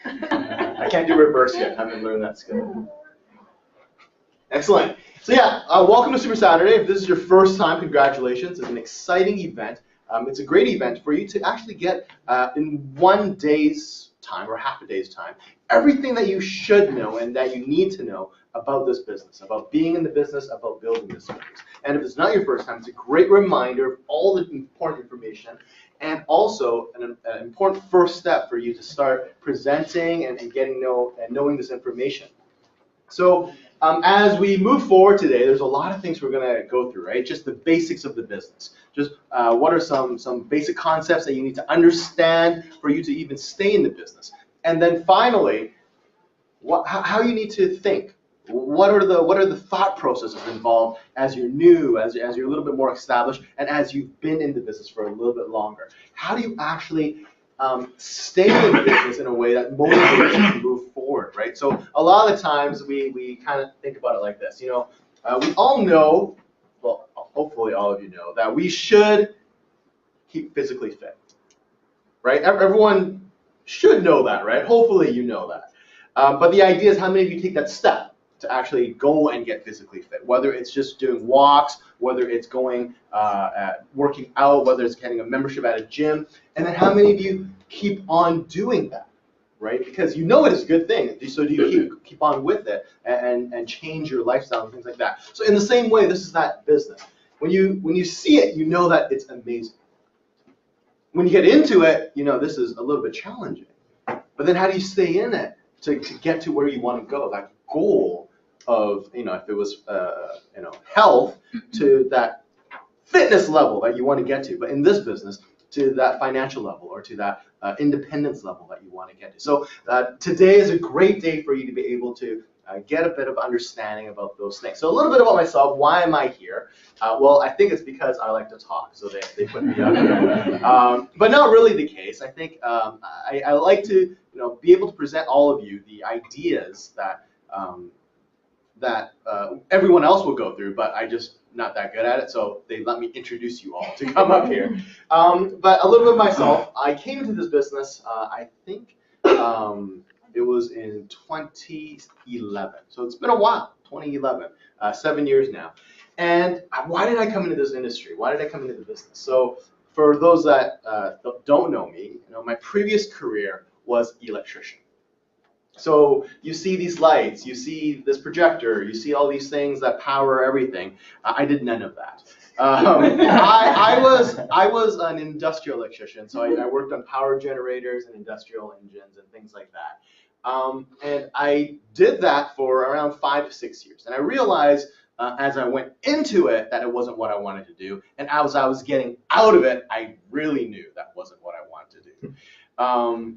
I can't do reverse yet. I haven't learned that skill. Excellent. So yeah, welcome to Super Saturday. If this is your first time, congratulations. It's an exciting event. It's a great event for you to actually get in one day's time or half a day's time, everything that you should know and that you need to know about this business, about being in the business, about building this business. And if it's not your first time, it's a great reminder of all the important information and also an important first step for you to start presenting and getting knowing this information. So as we move forward today, there's a lot of things we're going to go through, right? Just the basics of the business. Just what are some basic concepts that you need to understand for you to even stay in the business. And then finally, how you need to think. What are the thought processes involved as you're new, as you're a little bit more established, and as you've been in the business for a little bit longer? How do you actually stay in the business in a way that motivates you to move forward, right? So a lot of the times we kind of think about it like this. We all know, well, hopefully all of you know, that we should keep physically fit, right? Everyone should know that, right? Hopefully you know that. But the idea is how many of you take that step to actually go and get physically fit, whether it's just doing walks, whether it's going working out, whether it's getting a membership at a gym, and then how many of you keep on doing that, right? Because you know it is a good thing, so do you keep on with it and change your lifestyle and things like that. So in the same way, this is that business. When you see it, you know that it's amazing. When you get into it, you know this is a little bit challenging. But then how do you stay in it to get to where you want to go, that goal of, if it was, health, to that fitness level that you want to get to, but in this business, to that financial level or to that independence level that you want to get to. So today is a great day for you to be able to get a bit of understanding about those things. So a little bit about myself. Why am I here? Well, I think it's because I like to talk, so they put me up here. But not really the case. I think I like to be able to present all of you the ideas that everyone else will go through, but I just not that good at it, so they let me introduce you all to come up here. But a little bit of myself. I came into this business, I think it was in 2011. So it's been a while, 2011, 7 years now. And why did I come into this industry? Why did I come into the business? So for those that don't know me, my previous career was electrician. So you see these lights, you see this projector, you see all these things that power everything. I did none of that. I was an industrial electrician, so I worked on power generators and industrial engines and things like that. And I did that for around 5 to 6 years. And I realized as I went into it that it wasn't what I wanted to do. And as I was getting out of it, I really knew that wasn't what I wanted to do.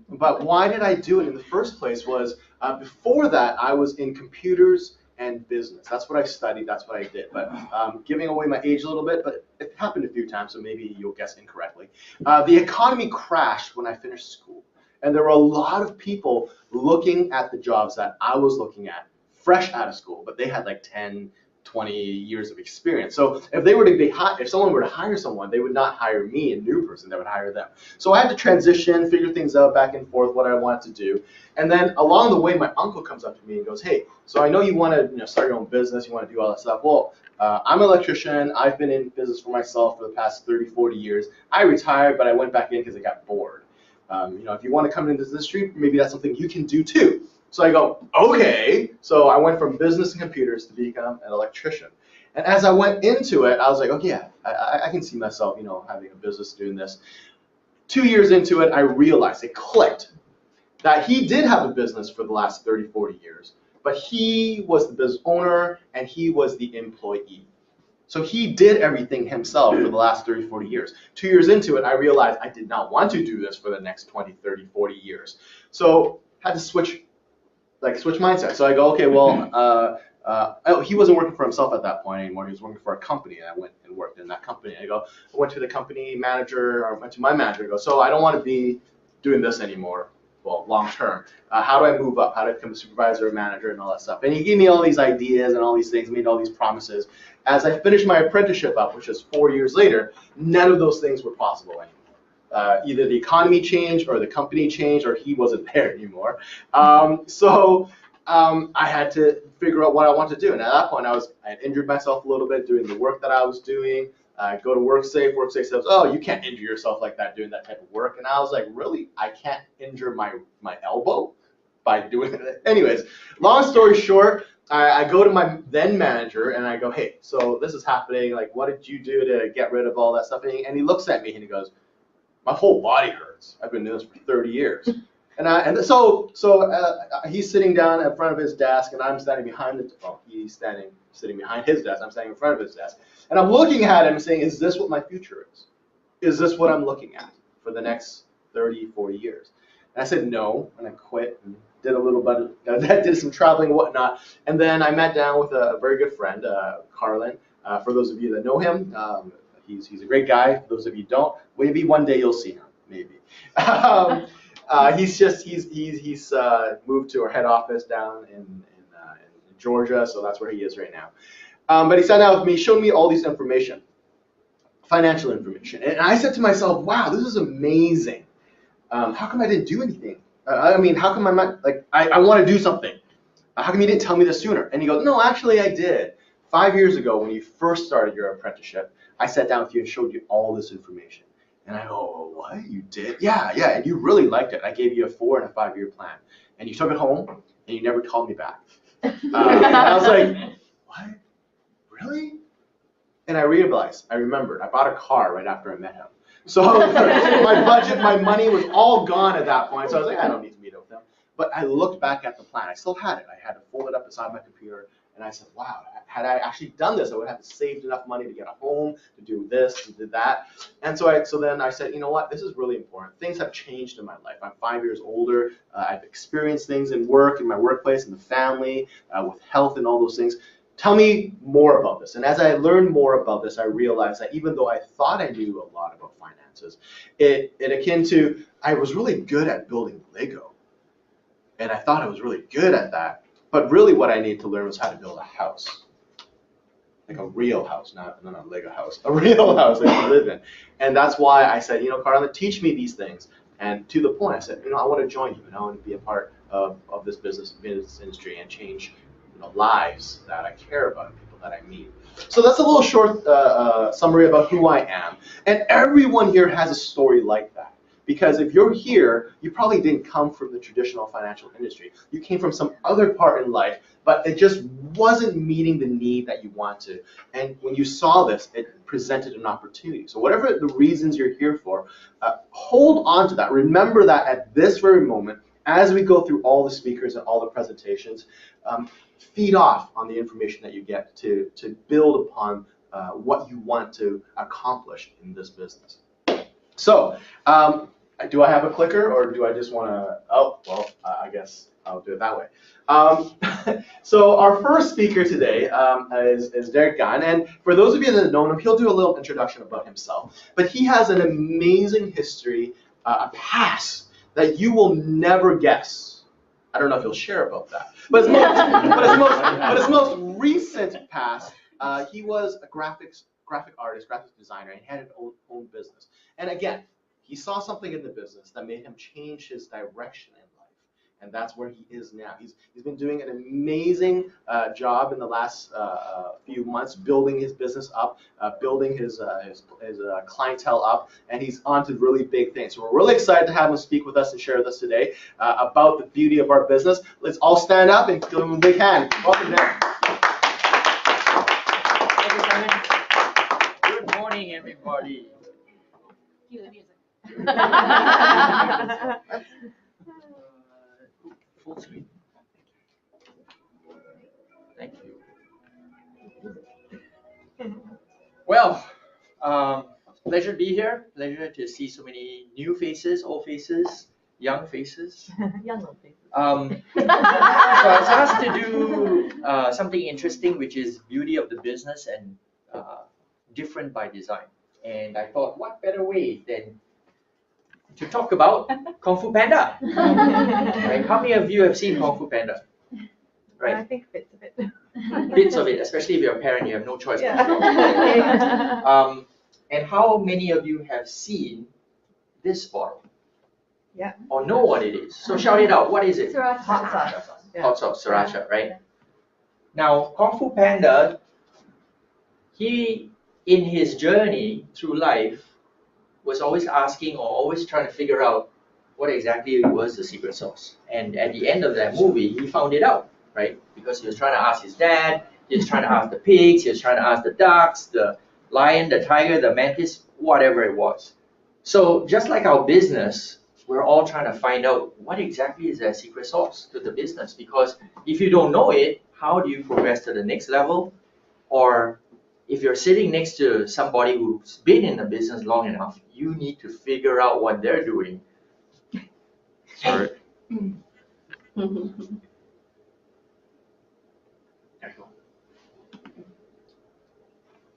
But why did I do it in the first place was before that I was in computers and business. That's what I studied, that's what I did. But giving away my age a little bit, but it happened a few times, so maybe you'll guess incorrectly. The economy crashed when I finished school. And there were a lot of people looking at the jobs that I was looking at fresh out of school, but they had like 10, 20 years of experience. So if someone were to hire someone, they would not hire me, a new person, they would hire them. So I had to transition, figure things out back and forth, what I wanted to do. And then along the way, my uncle comes up to me and goes, hey, so I know you want to start your own business, you want to do all that stuff. Well, I'm an electrician. I've been in business for myself for the past 30, 40 years. I retired, but I went back in because I got bored. If you want to come into this industry, maybe that's something you can do too. So I go, okay. So I went from business and computers to become an electrician. And as I went into it, I was like, okay, yeah, I can see myself, having a business doing this. 2 years into it, I realized, it clicked, that he did have a business for the last 30, 40 years, but he was the business owner and he was the employee. So he did everything himself for the last 30, 40 years. 2 years into it, I realized I did not want to do this for the next 20, 30, 40 years. So I had to switch mindset. So I go, okay, well, he wasn't working for himself at that point anymore. He was working for a company, and I went and worked in that company. I went to the company manager, or went to my manager, and go, so I don't want to be doing this anymore, well, long term. How do I move up? How do I become a supervisor, a manager, and all that stuff? And he gave me all these ideas and all these things, made all these promises. As I finished my apprenticeship up, which is 4 years later, none of those things were possible anymore. either the economy changed or the company changed or he wasn't there anymore. I had to figure out what I wanted to do. And at that point, I had injured myself a little bit doing the work that I was doing. Go to WorkSafe says, oh, you can't injure yourself like that doing that type of work. And I was like, really? I can't injure my elbow by doing it? Anyways, long story short, I go to my then manager and I go, hey, so this is happening. Like, what did you do to get rid of all that stuff? And he looks at me and he goes, my whole body hurts. I've been doing this for 30 years. So he's sitting down in front of his desk, and I'm standing behind he's sitting behind his desk. I'm standing in front of his desk, and I'm looking at him and saying, "Is this what my future is? Is this what I'm looking at for the next 30, 40 years?" And I said no, and I quit and did a little bit, did some traveling and whatnot, and then I met down with a very good friend, Carlin. For those of you that know him, he's a great guy. For those of you who don't, maybe one day you'll see him. Maybe. He's moved to our head office down in Georgia, so that's where he is right now. But he sat down with me, showed me all this information, financial information, and I said to myself, "Wow, this is amazing. How come I didn't do anything? How come I'm not like I want to do something? How come you didn't tell me this sooner?" And he goes, "No, actually, I did. 5 years ago, when you first started your apprenticeship, I sat down with you and showed you all this information." And I go, "Oh, what? You did? Yeah, and you really liked it. I gave you a 4 and a 5 year plan. And you took it home, and you never called me back." And I was like, "What? Really?" And I remembered, I bought a car right after I met him. So my budget, my money was all gone at that point. So I was like, I don't need to meet up with him. But I looked back at the plan. I still had it. I had it folded up beside my computer. And I said, wow, had I actually done this, I would have saved enough money to get a home, to do this, to do that. And so then I said, you know what, this is really important. Things have changed in my life. I'm 5 years older. I've experienced things in work, in my workplace, in the family, with health and all those things. Tell me more about this. And as I learned more about this, I realized that even though I thought I knew a lot about finances, it akin to, I was really good at building Lego. And I thought I was really good at that. But really what I needed to learn was how to build a house. Like a real house, not a Lego house, a real house that you live in. And that's why I said, Carla, teach me these things. And to the point, I said, I want to join you, and I want to be a part of this business industry and change lives that I care about, people that I meet. So that's a little short summary about who I am. And everyone here has a story like that. Because if you're here, you probably didn't come from the traditional financial industry. You came from some other part in life, but it just wasn't meeting the need that you want to. And when you saw this, it presented an opportunity. So whatever the reasons you're here for, hold on to that. Remember that at this very moment, as we go through all the speakers and all the presentations, feed off on the information that you get to build upon what you want to accomplish in this business. So, do I have a clicker, or do I just want to, I guess I'll do it that way. So our first speaker today is Derrick Gan, and for those of you that know him, he'll do a little introduction about himself. But he has an amazing history, a past that you will never guess. I don't know if he'll share about that. But his most recent past, he was a graphic artist, graphic designer, and he had his own business. And again, he saw something in the business that made him change his direction in life. And that's where he is now. He's been doing an amazing job in the last few months, building his business up, building his clientele up, and he's on to really big things. So we're really excited to have him speak with us and share with us today about the beauty of our business. Let's all stand up and give him a big hand. Welcome, Derrick. Good morning, everybody. Cue the music. Full screen. Thank you. Well, pleasure to be here. Pleasure to see so many new faces, old faces, young faces. Young old faces. So I was asked to do something interesting, which is beauty of the business and different by design. And I thought, what better way than to talk about Kung Fu Panda? Right? How many of you have seen Kung Fu Panda? Right? I think bits of it. Bits of it, especially if you're a parent, you have no choice. Yeah. And how many of you have seen this bottle? Yeah. Or know what it is? So shout it out. What is it? Hot sauce. Yeah. Hot sauce, sriracha, right? Now, Kung Fu Panda, he, in his journey through life, was always asking or always trying to figure out what exactly was the secret sauce. And at the end of that movie, he found it out, right? Because he was trying to ask his dad, he was trying to ask the pigs, he was trying to ask the ducks, the lion, the tiger, the mantis, whatever it was. So just like our business, we're all trying to find out what exactly is that secret sauce to the business. Because if you don't know it, how do you progress to the next level? Or if you're sitting next to somebody who's been in the business long enough, you need to figure out what they're doing. Sorry. There you go.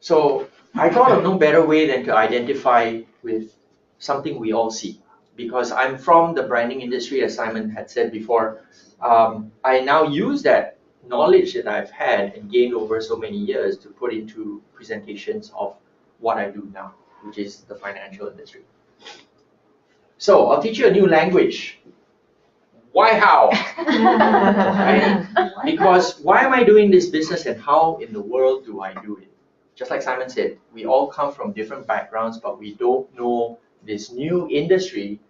So I thought of no better way than to identify with something we all see. Because I'm from the branding industry, as Simon had said before, I now use that knowledge that I've had and gained over so many years to put into presentations of what I do now, which is the financial industry. So I'll teach you a new language. Why how? Right? Because why am I doing this business and how in the world do I do it? Just like Simon said, we all come from different backgrounds, but we don't know this new industry.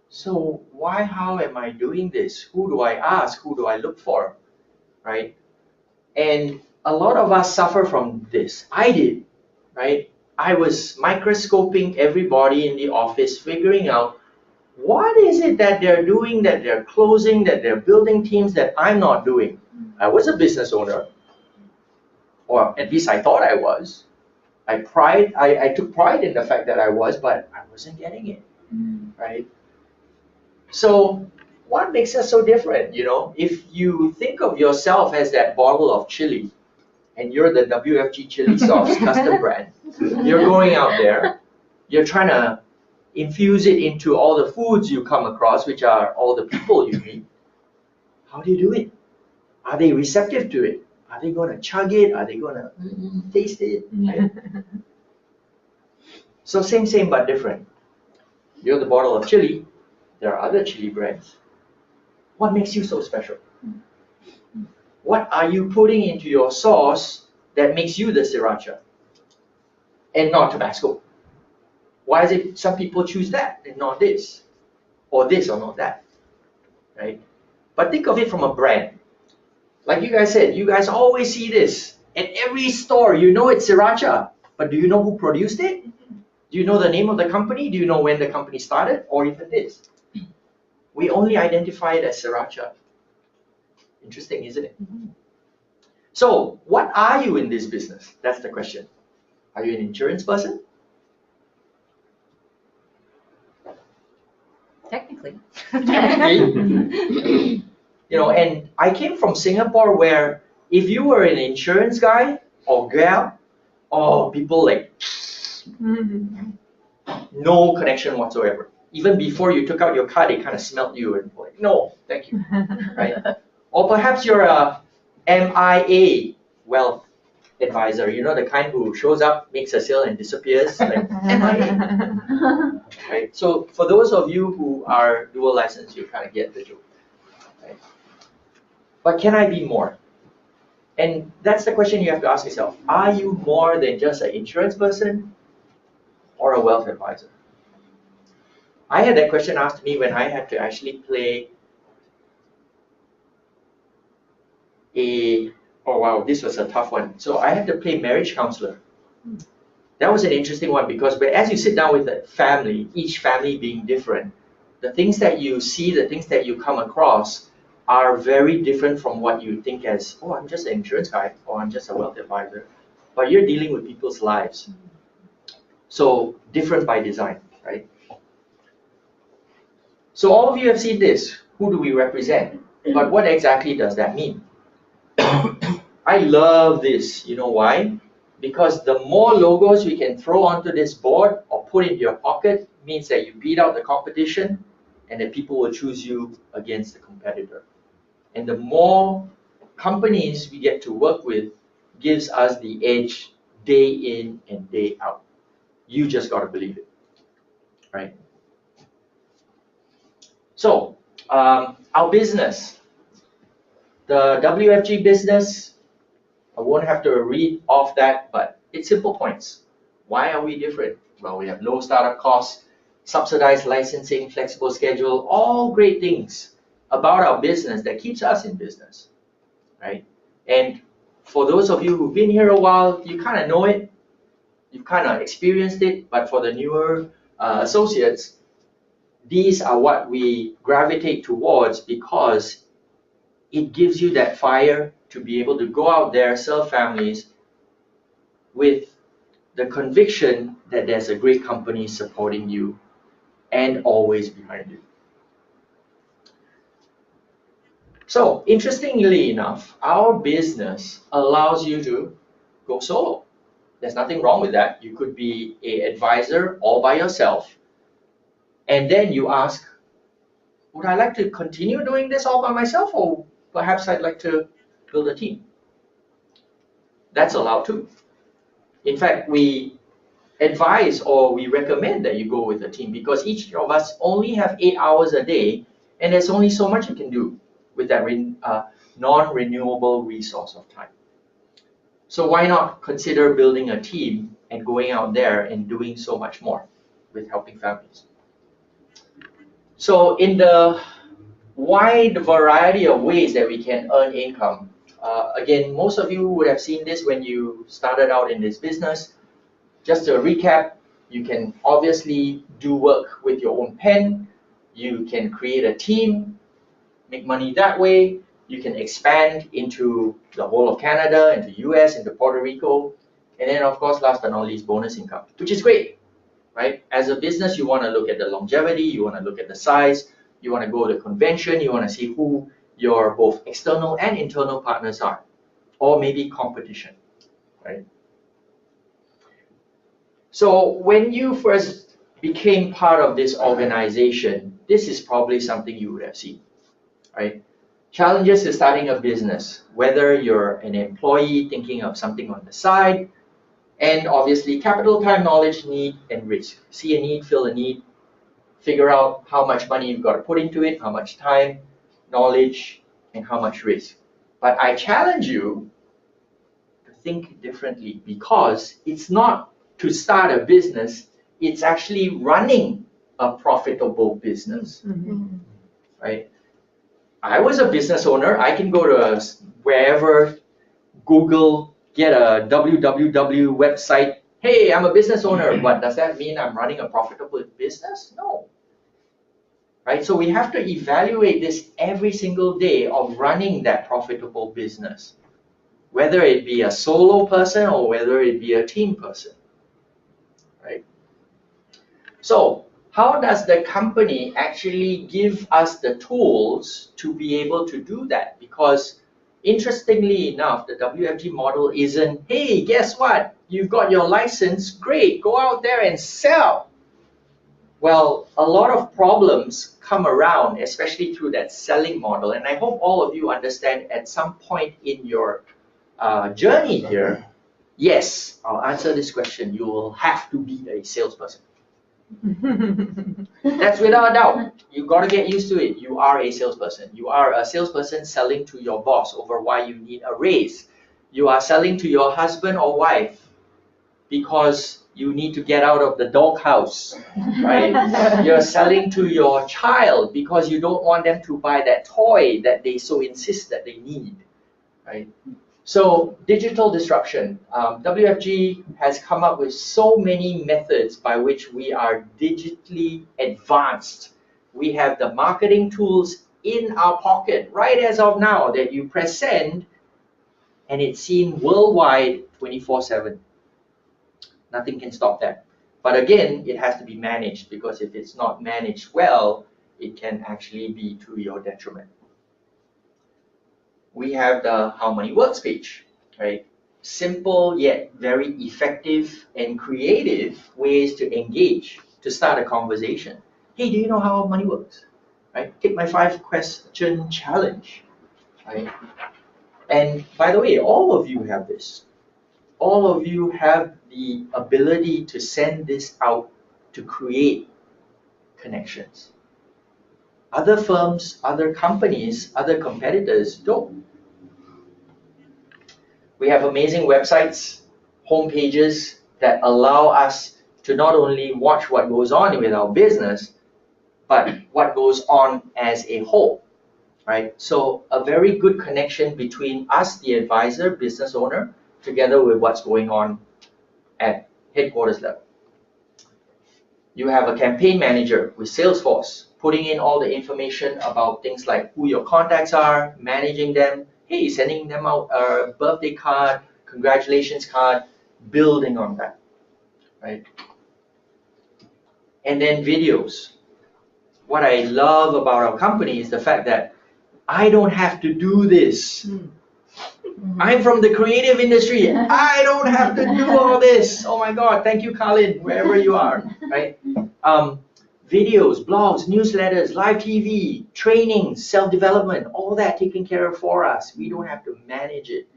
So why, how am I doing this? Who do I ask? Who do I look for? Right? And a lot of us suffer from this. I did, right? I was microscoping everybody in the office, figuring out what is it that they're doing, that they're closing, that they're building teams that I'm not doing. I was a business owner, or at least I thought I was. I took pride in the fact that I was, but I wasn't getting it, right? So what makes us so different, you know? If you think of yourself as that bottle of chili, and you're the WFG chili sauce custom brand, you're going out there, you're trying to infuse it into all the foods you come across, which are all the people you meet. How do you do it? Are they receptive to it? Are they going to chug it? Are they going to taste it? Right? So same but different. You're the bottle of chili. There are other chili brands. What makes you so special? What are you putting into your sauce that makes you the sriracha and not Tabasco? Why is it some people choose that and not this? Or this or not that? Right? But think of it from a brand. Like you guys said, you guys always see this. At every store, you know it's sriracha. But do you know who produced it? Do you know the name of the company? Do you know when the company started? Or even this? We only identify it as sriracha. Interesting, isn't it? So, what are you in this business? That's the question. Are you an insurance person? Technically. You know, and I came from Singapore where if you were an insurance guy or gal, oh, people like no connection whatsoever. Even before you took out your card, they kind of smelled you and like, no, thank you, right? Or perhaps you're a MIA wealth advisor, you know, the kind who shows up, makes a sale and disappears, like MIA, right? So for those of you who are dual licensed, you kind of get the joke, right? But can I be more? And that's the question you have to ask yourself. Are you more than just an insurance person or a wealth advisor? I had that question asked to me when I had to actually play oh wow, this was a tough one. So I had to play marriage counselor. That was an interesting one because as you sit down with a family, each family being different, the things that you see, the things that you come across are very different from what you think as, oh, I'm just an insurance guy or I'm just a wealth advisor. But you're dealing with people's lives. So different by design, right? So all of you have seen this. Who do we represent? But what exactly does that mean? I love this. You know why? Because the more logos we can throw onto this board or put into your pocket means that you beat out the competition and that people will choose you against the competitor. And the more companies we get to work with gives us the edge day in and day out. You just got to believe it, right? So, our business, the WFG business, I won't have to read off that, but it's simple points. Why are we different? Well, we have low startup costs, subsidized licensing, flexible schedule, all great things about our business that keeps us in business, right? And for those of you who've been here a while, you kind of know it, you've kind of experienced it, but for the newer associates, these are what we gravitate towards because it gives you that fire to be able to go out there, serve families with the conviction that there's a great company supporting you and always behind you. So, interestingly enough, our business allows you to go solo. There's nothing wrong with that. You could be an advisor all by yourself, and then you ask, would I like to continue doing this all by myself, or perhaps I'd like to build a team? That's allowed too. In fact, we advise or we recommend that you go with a team because each of us only have 8 hours a day, and there's only so much you can do with that non-renewable resource of time. So why not consider building a team and going out there and doing so much more with helping families? So in the wide variety of ways that we can earn income, again, most of you would have seen this when you started out in this business. Just to recap, you can obviously do work with your own pen, you can create a team, make money that way, you can expand into the whole of Canada, into US, into Puerto Rico, and then of course, last but not least, bonus income, which is great, right? As a business, you want to look at the longevity, you want to look at the size, you want to go to convention, you want to see who your both external and internal partners are, or maybe competition, right? So when you first became part of this organization, this is probably something you would have seen, right? Challenges to starting a business, whether you're an employee thinking of something on the side, and obviously capital, time, knowledge, need, and risk. See a need, fill a need, figure out how much money you've got to put into it, how much time, knowledge, and how much risk. But I challenge you to think differently because it's not to start a business, it's actually running a profitable business, right? I was a business owner. I can go to wherever, Google, get a www website. Hey, I'm a business owner, but does that mean I'm running a profitable business? No. Right? So we have to evaluate this every single day of running that profitable business, whether it be a solo person or whether it be a team person. Right? So how does the company actually give us the tools to be able to do that? Because interestingly enough, the WFG model isn't, hey, guess what? You've got your license, great, go out there and sell. Well, a lot of problems come around, especially through that selling model. And I hope all of you understand at some point in your journey here, yes, I'll answer this question. You will have to be a salesperson. That's without a doubt. You got to get used to it. You are a salesperson. You are a salesperson selling to your boss over why you need a raise. You are selling to your husband or wife because you need to get out of the doghouse, right? You're selling to your child because you don't want them to buy that toy that they so insist that they need, right? So digital disruption. WFG has come up with so many methods by which we are digitally advanced. We have the marketing tools in our pocket right as of now that you press send and it's seen worldwide 24/7. Nothing can stop that. But again, it has to be managed because if it's not managed well, it can actually be to your detriment. We have the How Money Works page, right? Simple yet very effective and creative ways to engage, to start a conversation. Hey, do you know how money works? Right? Take my 5-question challenge, right? And by the way, all of you have this. All of you have the ability to send this out to create connections. Other firms, other companies, other competitors don't. We have amazing websites, home pages that allow us to not only watch what goes on with our business, but what goes on as a whole, right? So a very good connection between us, the advisor, business owner, together with what's going on at headquarters level. You have a campaign manager with Salesforce, putting in all the information about things like who your contacts are, managing them, hey, sending them out a birthday card, congratulations card, building on that, right? And then videos. What I love about our company is the fact that I don't have to do this. I'm from the creative industry. I don't have to do all this. Oh my God, thank you, Colin, wherever you are, right? Videos, blogs, newsletters, live TV, training, self-development, all that taken care of for us. We don't have to manage it.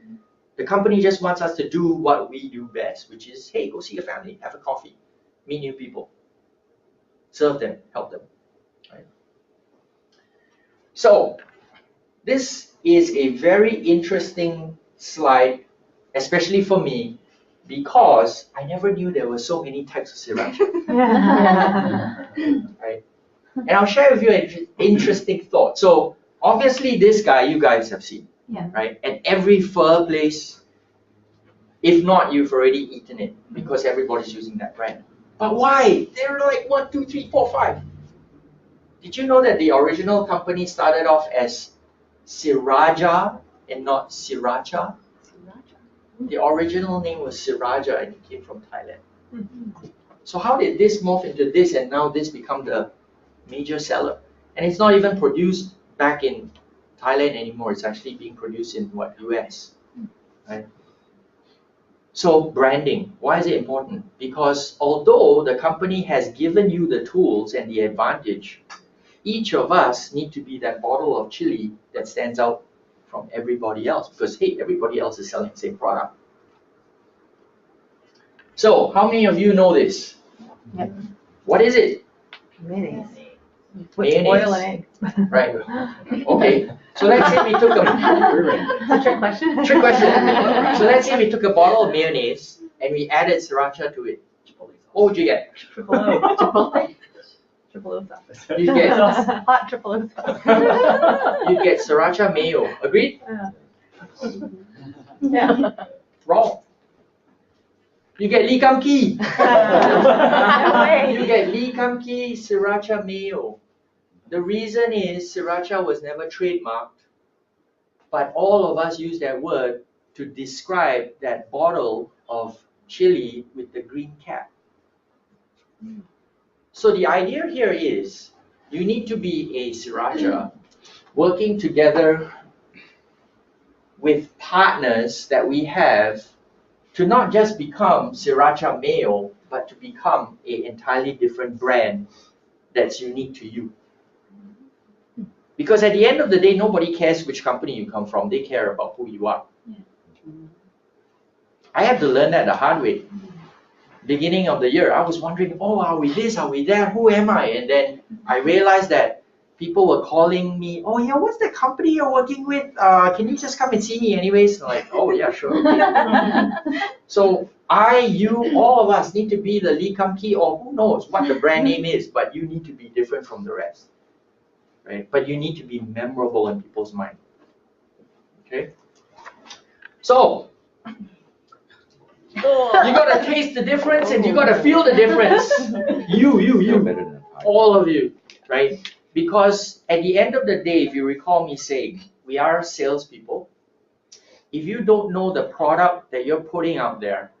The company just wants us to do what we do best, which is, hey, go see your family, have a coffee, meet new people, serve them, help them, right? So this is a very interesting slide, especially for me, because I never knew there were so many types of sriracha. Right? And I'll share with you an interesting thought. So obviously this guy you guys have seen, right? At every pho place, if not, you've already eaten it because everybody's using that brand. But why? There are like 1, 2, 3, 4, 5. Did you know that the original company started off as Sriracha and not Sriracha? The original name was Sriracha and it came from Thailand. So how did this morph into this and now this become the major seller? And it's not even produced back in Thailand anymore. It's actually being produced in US, right? So branding, why is it important? Because although the company has given you the tools and the advantage, each of us need to be that bottle of chili that stands out from everybody else because, hey, everybody else is selling the same product. So how many of you know this? Yep. What is it? Mayonnaise. Mayonnaise. Oil and eggs. Right. Okay. So let's say we took It's a trick question. Trick question. So let's say we took a bottle of mayonnaise and we added sriracha to it. What would you get? Triple O. Triple O sauce. You get Hot triple O sauce. you get sriracha mayo. Agreed? Yeah. Wrong. You get Lee Kum Kee. No way. You get Lee Kum Kee sriracha mayo. The reason is sriracha was never trademarked, but all of us use that word to describe that bottle of chili with the green cap. So the idea here is you need to be a sriracha working together with partners that we have to not just become sriracha mayo, but to become an entirely different brand that's unique to you. Because at the end of the day, nobody cares which company you come from. They care about who you are. I had to learn that the hard way. Beginning of the year, I was wondering, oh, are we this, are we that, who am I? And then I realized that people were calling me, oh yeah, what's the company you're working with? Can you just come and see me anyways? I'm like, oh yeah, sure. Okay. So you, all of us need to be the Lee Kum Kee, or who knows what the brand name is, but you need to be different from the rest. Right? But you need to be memorable in people's mind. Okay? So, you gotta taste the difference and you gotta feel the difference. You, all of you, right? Because at the end of the day, if you recall me saying, we are salespeople. If you don't know the product that you're putting out there,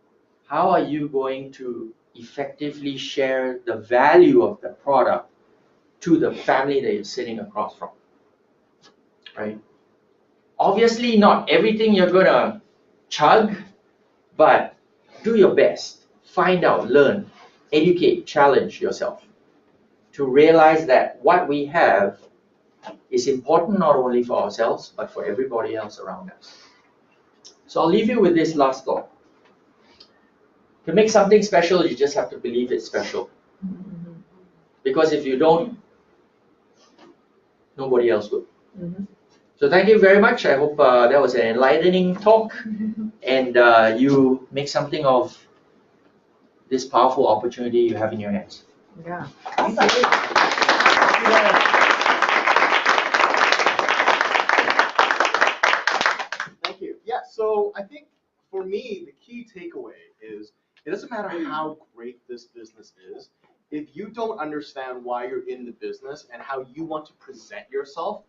how are you going to effectively share the value of the product to the family that you're sitting across from, right? Obviously, not everything you're gonna chug, but do your best. Find out, learn, educate, challenge yourself to realize that what we have is important not only for ourselves, but for everybody else around us. So I'll leave you with this last thought. To make something special, you just have to believe it's special. Because if you don't, nobody else would. Mhm. So thank you very much. I hope that was an enlightening talk, and you make something of this powerful opportunity you have in your hands. Yeah. Thank you. Yeah, so I think for me, the key takeaway is it doesn't matter how great this business is, if you don't understand why you're in the business and how you want to present yourself,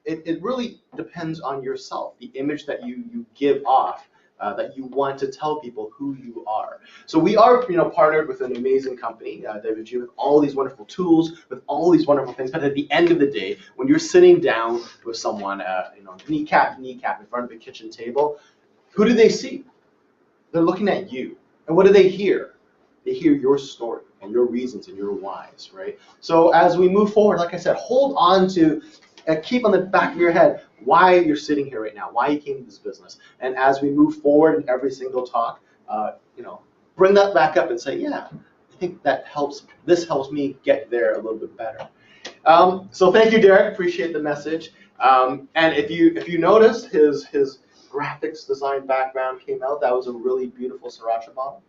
it really depends on yourself, the image that you give off, that you want to tell people who you are. So we are, partnered with an amazing company, David G, with all these wonderful tools, with all these wonderful things. But at the end of the day, when you're sitting down with someone, kneecap to kneecap in front of a kitchen table, who do they see? They're looking at you. And what do they hear? They hear your story and your reasons and your whys, right? So as we move forward, like I said, hold on to, keep on the back of your head why you're sitting here right now, why you came to this business. And as we move forward in every single talk, bring that back up and say, yeah, I think this helps me get there a little bit better. So thank you, Derrick, appreciate the message. And if you notice, his graphics design background came out. That was a really beautiful sriracha bottle.